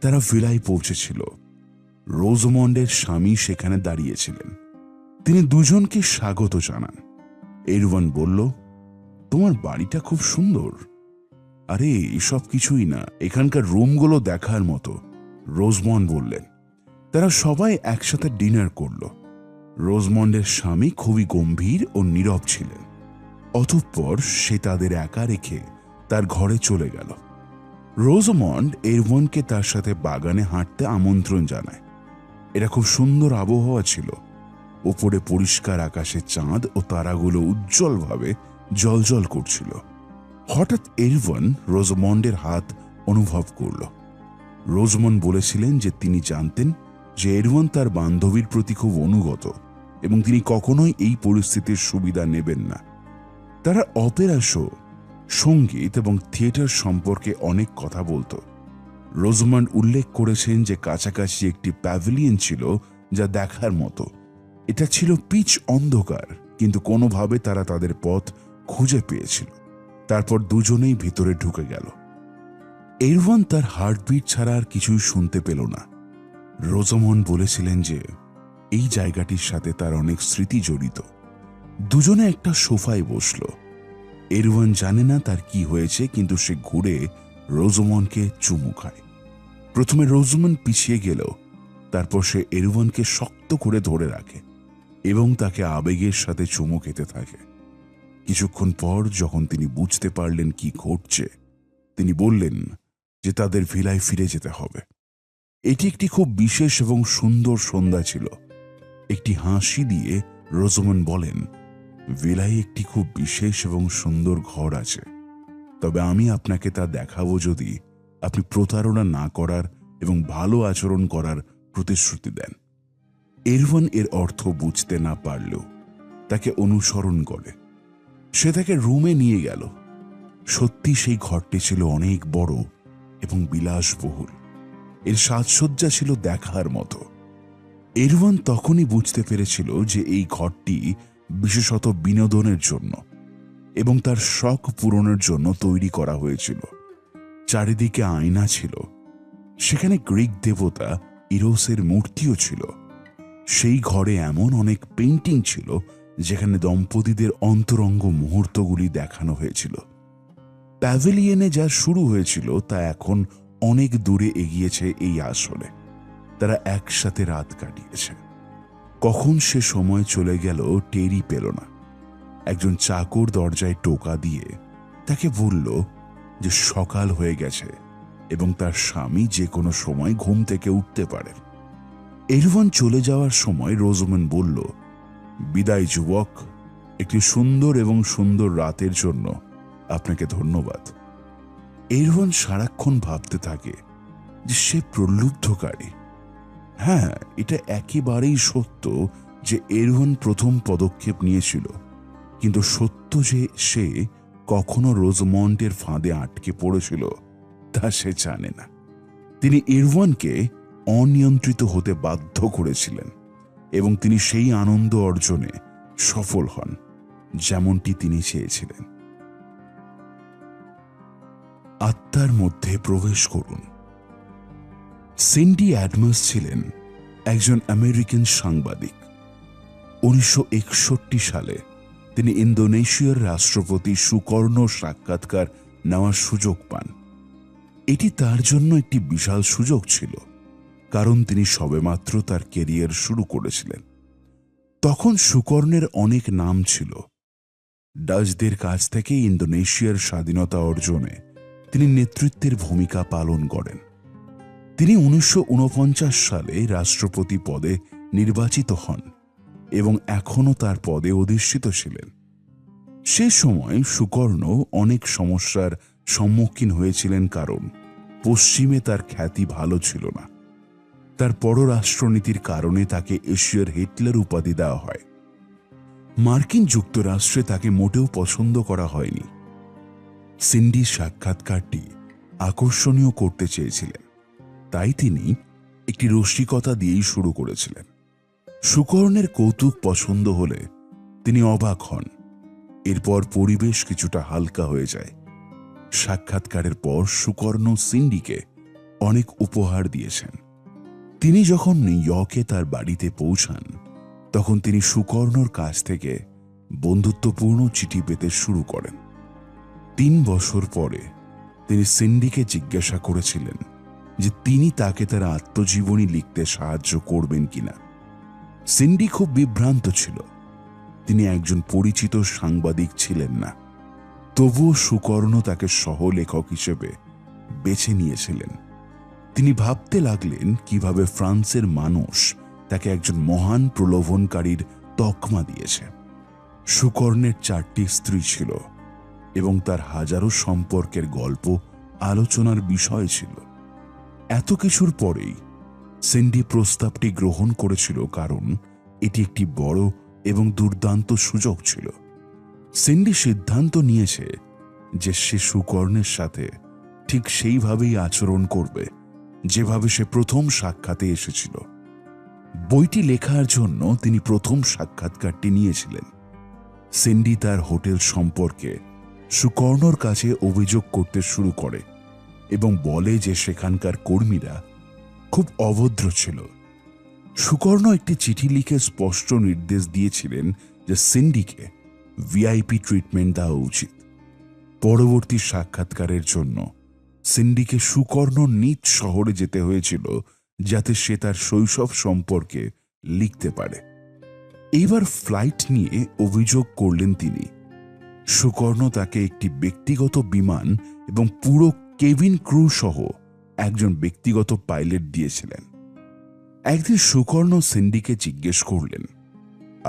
[SPEAKER 1] তারা ভিলায় পৌঁছেছিল। রোজমন্ডের স্বামী সেখানে দাঁড়িয়েছিলেন। তিনি দুজনকে স্বাগত জানান। এরওয়ান বলল, তোমার বাড়িটা খুব সুন্দর। আরে এসব কিছুই না, এখানকার রুমগুলো দেখার মতো, রোজমন্ড বললেন। তারা সবাই একসাথে ডিনার করল। রোজমন্ডের স্বামী খুবই গম্ভীর ও নীরব ছিলেন। অতঃপর সে তাদের একা রেখে তার ঘরে চলে গেল। রোজমন্ড এরওয়ানকে তার সাথে বাগানে হাঁটতে আমন্ত্রণ জানায়। এটা খুব সুন্দর আবহাওয়া ছিল। ওপরে পরিষ্কার আকাশে চাঁদ ও তারাগুলো উজ্জ্বলভাবে জ্বলজ্বল করছিল। হঠাৎ এরওয়ান রোজমন্ডের হাত অনুভব করল। রোজমন্ড বলেছিলেন যে তিনি জানতেন যে এরওয়ান তার বান্ধবীর প্রতি খুব অনুগত এবং তিনি কখনোই এই পরিস্থিতির সুবিধা নেবেন না। তারা অপেরা শো, সঙ্গীত এবং থিয়েটার সম্পর্কে অনেক কথা বলত। রোজমন্ড উল্লেখ করেছেন যে কাছাকাছি একটি প্যাভিলিয়ন ছিল যা দেখার মতো। এটা ছিল পিচ অন্ধকার, কিন্তু কোনোভাবে তারা তাদের পথ খুঁজে পেয়েছিল। তারপর দুজনেই ভিতরে ঢুকে গেল। এরওয়ান তার হার্টবিট ছাড়া আর কিছুই শুনতে পেল না। রোজমন্ড বলেছিলেন যে এই জায়গাটির সাথে তার অনেক স্মৃতি জড়িত। দুজনে একটা সোফায় বসল। এরওয়ান জানে না তার কি হয়েছে, কিন্তু সে ঘুরে রোজমন্ডকে চুমু খায়। প্রথমে রোজমন্ড পিছিয়ে গেল, তারপর সে এরওয়ানকে শক্ত করে ধরে রাখে এবং তাকে আবেগের সাথে চুমু খেতে থাকে। কিছুক্ষণ পর যখন তিনি বুঝতে পারলেন কি ঘটছে, তিনি বললেন যে তাদের ভিলায় ফিরে যেতে হবে। এটি একটি খুব বিশেষ এবং সুন্দর সন্ধ্যা ছিল। একটি হাসি দিয়ে রোজমন্ড বলেন, ভিলায় একটি খুব বিশেষ এবং সুন্দর ঘর আছে, তবে আমি আপনাকে তা দেখাবো যদি আপনি প্রতারণা না করার এবং ভালো আচরণ করার প্রতিশ্রুতি দেন। এরওয়ান এর অর্থ বুঝতে না পারলেও তাকে অনুসরণ করে। সে তাকে রুমে নিয়ে গেল। সত্যি সেই ঘরটি ছিল অনেক বড় এবং বিলাসবহুল। এর সাজসজ্জা ছিল দেখার মতো। এরওয়ান তখনই বুঝতে পেরেছিল যে এই ঘরটি বিশেষত বিনোদনের জন্য এবং তার শখ পূরণের জন্য তৈরি করা হয়েছিল। চারিদিকে আয়না ছিল। সেখানে গ্রিক দেবতা ইরোসের মূর্তিও ছিল। সেই ঘরে এমন অনেক পেইন্টিং ছিল যেখানে দম্পতিদের অন্তরঙ্গ মুহূর্তগুলি দেখানো হয়েছিল। প্যাভিলিয়নে যা শুরু হয়েছিল তা এখন অনেক দূরে এগিয়েছে এই আসলে। তারা একসাথে রাত কাটিয়েছে। কখন সে সময় চলে গেল টেরই পেল না। একজন চাকর দরজায় টোকা দিয়ে তাকে বলল যে সকাল হয়ে গেছে এবং তার স্বামী যে কোনো সময় ঘুম থেকে উঠতে পারে। এরওয়ান চলে যাওয়ার সময় রোজমন্ড বলল, বিদায় যুবক, একটি সুন্দর এবং সুন্দর রাতের জন্য আপনাকে ধন্যবাদ। এরওয়ান সারাক্ষণ ভাবতে থাকে যে সে প্রলুব্ধকারী। হ্যাঁ, এটা একেবারেই সত্য যে এরওয়ান প্রথম পদক্ষেপ নিয়েছিল, কিন্তু সত্য যে সে কখনো রোজমন্টের ফাঁদে আটকে পড়েছিল তা সে জানে না। তিনি ইরওয়ানকে অনিয়ন্ত্রিত হতে বাধ্য করেছিলেন এবং তিনি সেই আনন্দ অর্জনে সফল হন যেমনটি তিনি চেয়েছিলেন। আত্মার মধ্যে প্রবেশ করুন। সিন্ডি অ্যাডমাস ছিলেন একজন আমেরিকান সাংবাদিক। 1961 সালে তিনি ইন্দোনেশিয়ার রাষ্ট্রপতি সুকর্ণ সাক্ষাৎকার নেওয়ার সুযোগ পান। এটি তার জন্য একটি বিশাল সুযোগ ছিল, কারণ তিনি সবেমাত্র তার ক্যারিয়ার শুরু করেছিলেন। তখন সুকর্ণের অনেক নাম ছিল। ডাচদের কাছ থেকে ইন্দোনেশিয়ার স্বাধীনতা অর্জনে তিনি নেতৃত্বের ভূমিকা পালন করেন। তিনি 1949 সালে রাষ্ট্রপতি পদে নির্বাচিত হন এবং এখনও তার পদে অধিষ্ঠিত ছিলেন। সে সময় সুকর্ণ অনেক সমস্যার সম্মুখীন হয়েছিলেন, কারণ পশ্চিমে তার খ্যাতি ভালো ছিল না। তার পররাষ্ট্রনীতির কারণে তাকে এশিয়ার হিটলার উপাধি দেওয়া হয়। মার্কিন যুক্তরাষ্ট্রে তাকে মোটেও পছন্দ করা হয়নি। সিন্ডি সাক্ষাৎকারটি আকর্ষণীয় করতে চেয়েছিলেন, তাই তিনি একটি রসিকতা দিয়েই শুরু করেছিলেন। সুকর্ণের কৌতুক পছন্দ হলে তিনি অবাক হন। এরপর পরিবেশ কিছুটা হালকা হয়ে যায়। সাক্ষাৎকারের পর সুকর্ণ সিন্ডিকে অনেক উপহার দিয়েছেন। তিনি যখন নিউ ইয়র্কে তার বাড়িতে পৌঁছান, তখন তিনি সুকর্ণর কাছ থেকে বন্ধুত্বপূর্ণ চিঠি পেতে শুরু করেন। 3 বছর পরে তিনি সিন্ডিকে জিজ্ঞাসা করেছিলেন যে তিনি তাকে তার আত্মজীবনী লিখতে সাহায্য করবেন কিনা। সিন্ডি খুব বিভ্রান্ত ছিল। তিনি একজন পরিচিত সাংবাদিক ছিলেন না। তবুও সুকর্ণ তাকে সহলেখক হিসেবে বেছে নিয়েছিলেন। তিনি ভাবতে লাগলেন কিভাবে ফ্রান্সের মানুষ তাকে একজন মহান প্রলোভনকারীর তকমা দিয়েছে। সুকর্ণের 4টি স্ত্রী ছিল এবং তার হাজারো সম্পর্কের গল্প আলোচনার বিষয় ছিল। এত কিছুর পরেই সিন্ডি প্রস্তাবটি গ্রহণ করেছিল, কারণ এটি একটি বড় এবং দুর্দান্ত সুযোগ ছিল। সিন্ডি সিদ্ধান্ত নিয়েছে যে সে সুকর্ণের সাথে ঠিক সেইভাবেই আচরণ করবে যেভাবে সে প্রথম সাক্ষাতে এসেছিল। বইটি লেখার জন্য তিনি প্রথম সাক্ষাৎকারটি নিয়েছিলেন। সিন্ডি তার হোটেল সম্পর্কে সুকর্ণর কাছে অভিযোগ করতে শুরু করে এবং বলে যে সেখানকার কর্মীরা খুব অভদ্র ছিল। সুকর্ণ একটি চিঠি লিখে স্পষ্ট নির্দেশ দিয়েছিলেন যে সিন্ডিকে ভিআইপি ট্রিটমেন্ট দেওয়া উচিত। পরবর্তী সাক্ষাৎকারের জন্য সিন্ডিকে সুকর্ণ নিজ শহরে যেতে হয়েছিল, যাতে সে তার শৈশব সম্পর্কে লিখতে পারে। এইবার ফ্লাইট নিয়ে অভিযোগ করলেন তিনি। সুকর্ণ তাকে একটি ব্যক্তিগত বিমান এবং পুরো কেবিন ক্রু সহ একজন ব্যক্তিগত পাইলট দিয়েছিলেন। একদিন সুকর্ণ সিন্ডিকে জিজ্ঞেস করলেন,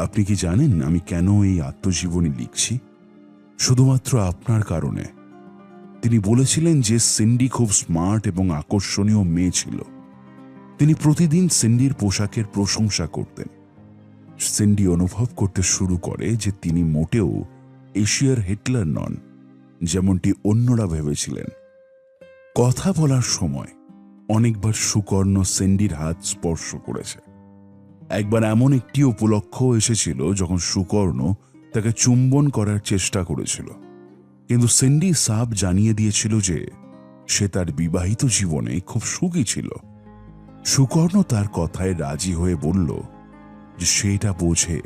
[SPEAKER 1] আপনি কি জানেন আমি কেন এই আত্মজীবনী লিখছি? শুধুমাত্র আপনার কারণে। তিনি বলেছিলেন যে সিন্ডি খুব স্মার্ট এবং আকর্ষণীয় মেয়ে ছিল। তিনি প্রতিদিন সিন্ডির পোশাকের প্রশংসা করতেন। সিন্ডি অনুভব করতে শুরু করে যে তিনি মোটেও এশিয়ার হিটলার নন, যেমনটি অন্যরা ভেবেছিলেন। কথা বলার সময় অনেকবার সুকর্ণ সিন্ডির হাত স্পর্শ করেছে। একবার এমন একটি উপলক্ষ এসেছিল যখন সুকর্ণ তাকে চুম্বন করার চেষ্টা করেছিল, কিন্তু সিন্ডি সাফ জানিয়ে দিয়েছিল যে সে তার বিবাহিত জীবনে খুব সুখী ছিল। সুকর্ণ তার কথায় রাজি হয়ে বলল যে সে এটা বোঝে,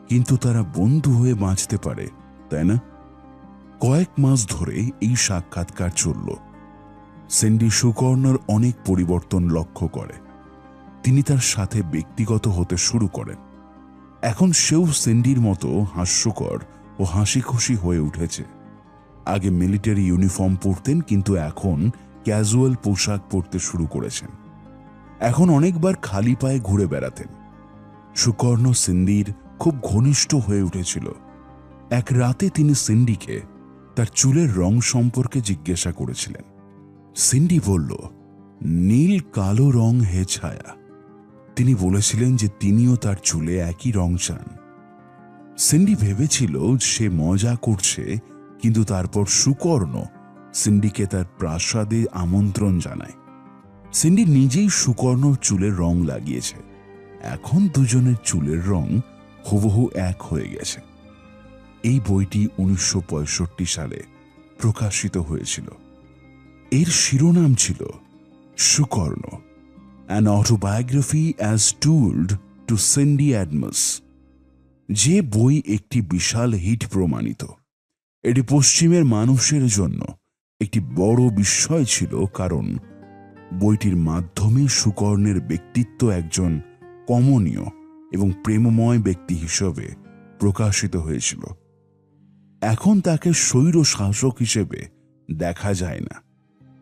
[SPEAKER 1] কিন্তু তারা বন্ধু হয়ে বাঁচতে পারে, তাই না? কয়েক মাস ধরে এই সাক্ষাৎকার চলল। সিন্ডি সুকর্ণর অনেক পরিবর্তন লক্ষ্য করে। তিনি তার সাথে ব্যক্তিগত হতে শুরু করেন। এখন সেও সিন্ডির মতো হাস্যকর ও হাসি খুশি হয়ে উঠেছে। আগে মিলিটারি ইউনিফর্ম পরতেন, কিন্তু এখন ক্যাজুয়াল পোশাক পরতে শুরু করেছেন। এখন অনেকবার খালি পায়ে ঘুরে বেড়াতেন। সুকর্ণ সিন্ডির খুব ঘনিষ্ঠ হয়ে উঠেছিল। এক রাতে তিনি সিন্ডিকে তার চুলের রং সম্পর্কে জিজ্ঞাসা করেছিলেন। সিন্ডি বলল, নীল কালো রং হে ছায়া। তিনি বলেছিলেন যে তিনিও তার চুলে একই রং চান। সিন্ডি ভেবেছিল সে মজা করছে, কিন্তু তারপর সুকর্ণ সিন্ডিকে তার প্রাসাদে আমন্ত্রণ জানায়। সিন্ডি নিজেই সুকর্ণ চুলের রং লাগিয়েছে। এখন দুজনের চুলের রং হুবহু এক হয়ে গেছে। এই বইটি 1965 সালে প্রকাশিত হয়েছিল। এর শিরোনাম ছিল Sukarno, an autobiography as told to Cindy Adams. যে বই একটি বিশাল হিট প্রমাণিত। এটি পশ্চিমের মানুষের জন্য একটি বড় বিস্ময় ছিল, কারণ বইটির মাধ্যমে সুকর্ণের ব্যক্তিত্ব একজন কমনীয় এবং প্রেমময় ব্যক্তি হিসেবে প্রকাশিত হয়েছিল। এখন তাকে স্বৈর শাসক হিসেবে দেখা যায় না,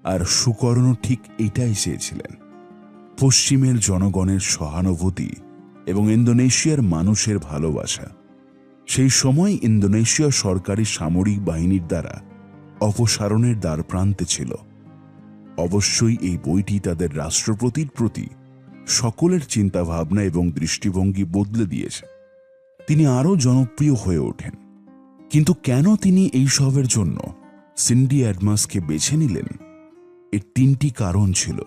[SPEAKER 1] আর সুকর্ণ ঠিক এটাই চেয়েছিলেন, পশ্চিমের জনগণের সহানুভূতি এবং ইন্দোনেশিয়ার মানুষের ভালোবাসা। সেই সময় ইন্দোনেশিয়া সরকারি সামরিক বাহিনীর দ্বারা অপসারণের দ্বারপ্রান্তে ছিল। অবশ্যই এই বইটি তাদের রাষ্ট্রপতির প্রতি সকলের চিন্তাভাবনা এবং দৃষ্টিভঙ্গি বদলে দিয়েছে। তিনি আরও জনপ্রিয় হয়ে ওঠেন। কিন্তু কেন তিনি এই সবের জন্য সিন্ডি অ্যাডমাসকে বেছে নিলেন? এর তিনটি কারণ ছিল।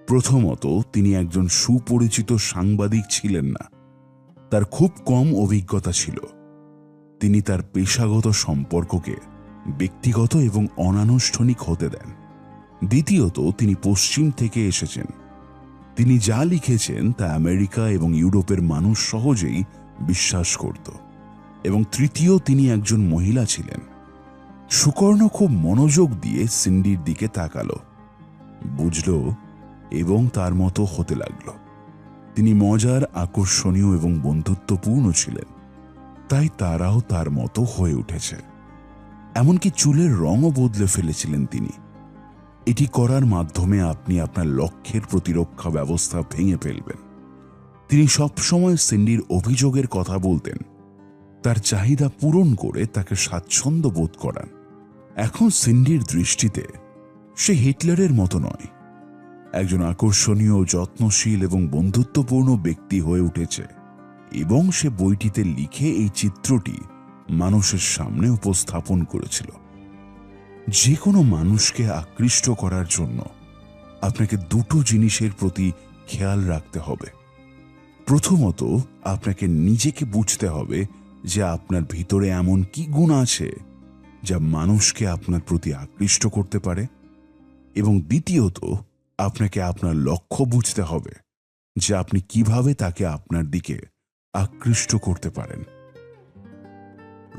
[SPEAKER 1] প্রথমত, তিনি একজন সুপরিচিত সাংবাদিক ছিলেন না। তার খুব কম অভিজ্ঞতা ছিল। তিনি তার পেশাগত সম্পর্ককে ব্যক্তিগত এবং অনানুষ্ঠানিক হতে দেন। দ্বিতীয়ত, তিনি পশ্চিম থেকে এসেছেন। তিনি যা লিখেছেন তা আমেরিকা এবং ইউরোপের মানুষ সহজেই বিশ্বাস করত। এবং তৃতীয়, তিনি একজন মহিলা ছিলেন। সুকর্ণ খুব মনোযোগ দিয়ে সিন্ডির দিকে তাকালো, বুঝল এবং তার মতো হতে লাগল। তিনি মজার, আকর্ষণীয় এবং বন্ধুত্বপূর্ণ ছিলেন, তাই তারাও তার মতো হয়ে উঠেছে। এমনকি চুলের রঙও বদলে ফেলেছিলেন তিনি। এটি করার মাধ্যমে আপনি আপনার লক্ষ্যের প্রতিরক্ষা ব্যবস্থা ভেঙে ফেলবেন। তিনি সবসময় সিন্ডির অভিযোগের কথা বলতেন, তার চাহিদা পূরণ করে তাকে স্বাচ্ছন্দ্য বোধ করান। এখন সিন্ডির দৃষ্টিতে সে হিটলারের মতো নয়, একজন আকর্ষণীয়, যত্নশীল এবং বন্ধুত্বপূর্ণ ব্যক্তি হয়ে উঠেছে। এবং সে বইটিতে লিখে এই চিত্রটি মানুষের সামনে উপস্থাপন করেছিল। যে কোনো মানুষকে আকৃষ্ট করার জন্য আপনাকে দুটো জিনিসের প্রতি খেয়াল রাখতে হবে। প্রথমত, আপনাকে নিজেকে বুঝতে হবে যে আপনার ভিতরে এমন কি গুণ আছে যা মানুষকে আপনার প্রতি আকৃষ্ট করতে পারে। এবং দ্বিতীয়ত, আপনাকে আপনার লক্ষ্য বুঝতে হবে যে আপনি কিভাবে তাকে আপনার দিকে আকৃষ্ট করতে পারেন।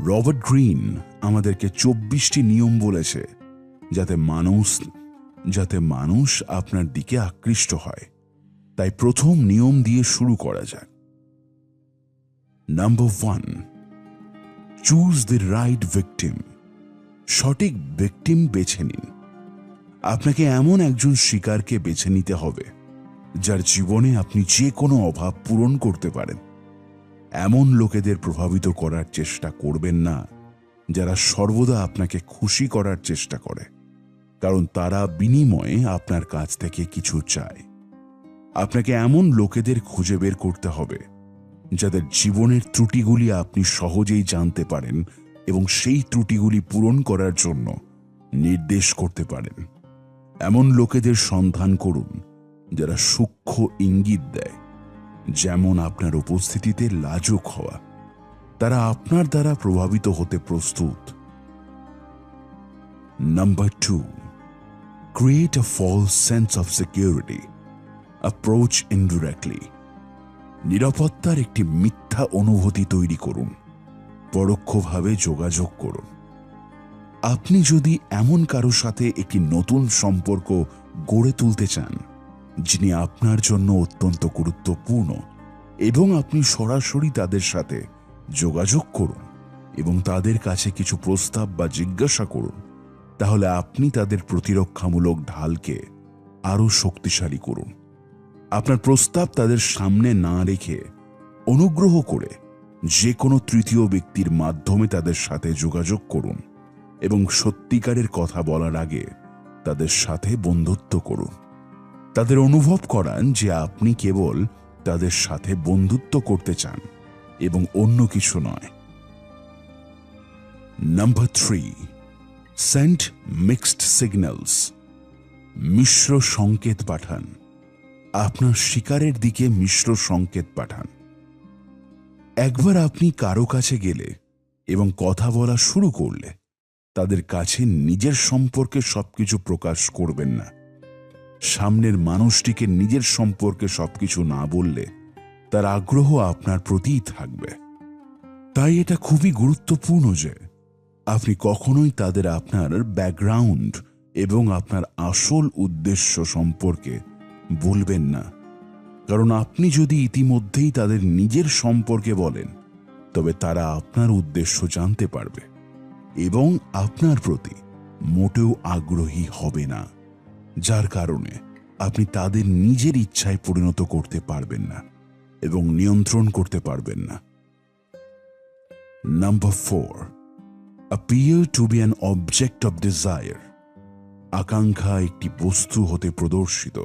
[SPEAKER 1] রবার্ট গ্রিন আমাদেরকে 24টি নিয়ম বলেছে যাতে মানুষ আপনার দিকে আকৃষ্ট হয়। তাই প্রথম নিয়ম দিয়ে শুরু করা যাক। Number 1, choose the right victim. সঠিক ভিকটিম বেছে নিন। আপনাকে এমন একজন শিকারকে বেছে নিতে হবে যার জীবনে আপনি যে কোনো অভাব পূরণ করতে পারেন। এমন লোকেদের প্রভাবিত করার চেষ্টা করবেন না যারা সর্বদা আপনাকে খুশি করার চেষ্টা করে, কারণ তারা বিনিময়ে আপনার কাছ থেকে কিছু চায়। আপনাকে এমন লোকেদের খুঁজে বের করতে হবে যাদের জীবনের ত্রুটিগুলি আপনি সহজেই জানতে পারেন এবং সেই ত্রুটিগুলি পূরণ করার জন্য নির্দেশ করতে পারেন। এমন লোকেদের সন্ধান করুন যারা সূক্ষ্ম ইঙ্গিত দেয়, যেমন আপনার উপস্থিতিতে লাজুক হওয়া। তারা আপনার দ্বারা প্রভাবিত হতে প্রস্তুত। Number 2, create a false sense of security, approach indirectly. নিরাপত্তার একটি মিথ্যা অনুভূতি তৈরি করুন, পরোক্ষভাবে যোগাযোগ করুন। আপনি যদি এমন কারো সাথে একটি নতুন সম্পর্ক গড়ে তুলতে চান যিনি আপনার জন্য অত্যন্ত গুরুত্বপূর্ণ, এবং আপনি সরাসরি তাদের সাথে যোগাযোগ করুন এবং তাদের কাছে কিছু প্রস্তাব বা জিজ্ঞাসা করুন, তাহলে আপনি তাদের প্রতিরক্ষামূলক ঢালকে আরও শক্তিশালী করুন। আপনার প্রস্তাব তাদের সামনে না রেখে অনুগ্রহ করে যে কোনো তৃতীয় ব্যক্তির মাধ্যমে তাদের সাথে যোগাযোগ করুন এবং সত্যিকারের কথা বলার আগে তাদের সাথে বন্ধুত্ব করুন। তাদের অনুভব করান যে আপনি কেবল তাদের সাথে বন্ধুত্ব করতে চান এবং অন্য কিছু নয়। Number 3, send mixed signals. মিশ্র সংকেত পাঠান। আপনার শিকারের দিকে মিশ্র সংকেত পাঠান। একবার আপনি কারো কাছে গেলে এবং কথা বলা শুরু করলে তাদের কাছে নিজের সম্পর্কে সবকিছু প্রকাশ করবেন না। সামনের মানুষটিকে নিজের সম্পর্কে সবকিছু না বললে তার আগ্রহ আপনার প্রতিই থাকবে। তাই এটা খুবই গুরুত্বপূর্ণ যে আপনি কখনোই তাদের আপনার ব্যাকগ্রাউন্ড এবং আপনার আসল উদ্দেশ্য সম্পর্কে বলবেন না, কারণ আপনি যদি ইতিমধ্যেই তাদের নিজের সম্পর্কে বলেন তবে তারা আপনার উদ্দেশ্য জানতে পারবে এবং আপনার প্রতি মোটেও আগ্রহী হবে না, যার কারণে আপনি তাদের নিজের ইচ্ছায় পরিণত করতে পারবেন না এবং নিয়ন্ত্রণ করতে পারবেন না। Number 4, appear to be an object of desire। আকাঙ্ক্ষা একটি বস্তু হতে প্রদর্শিত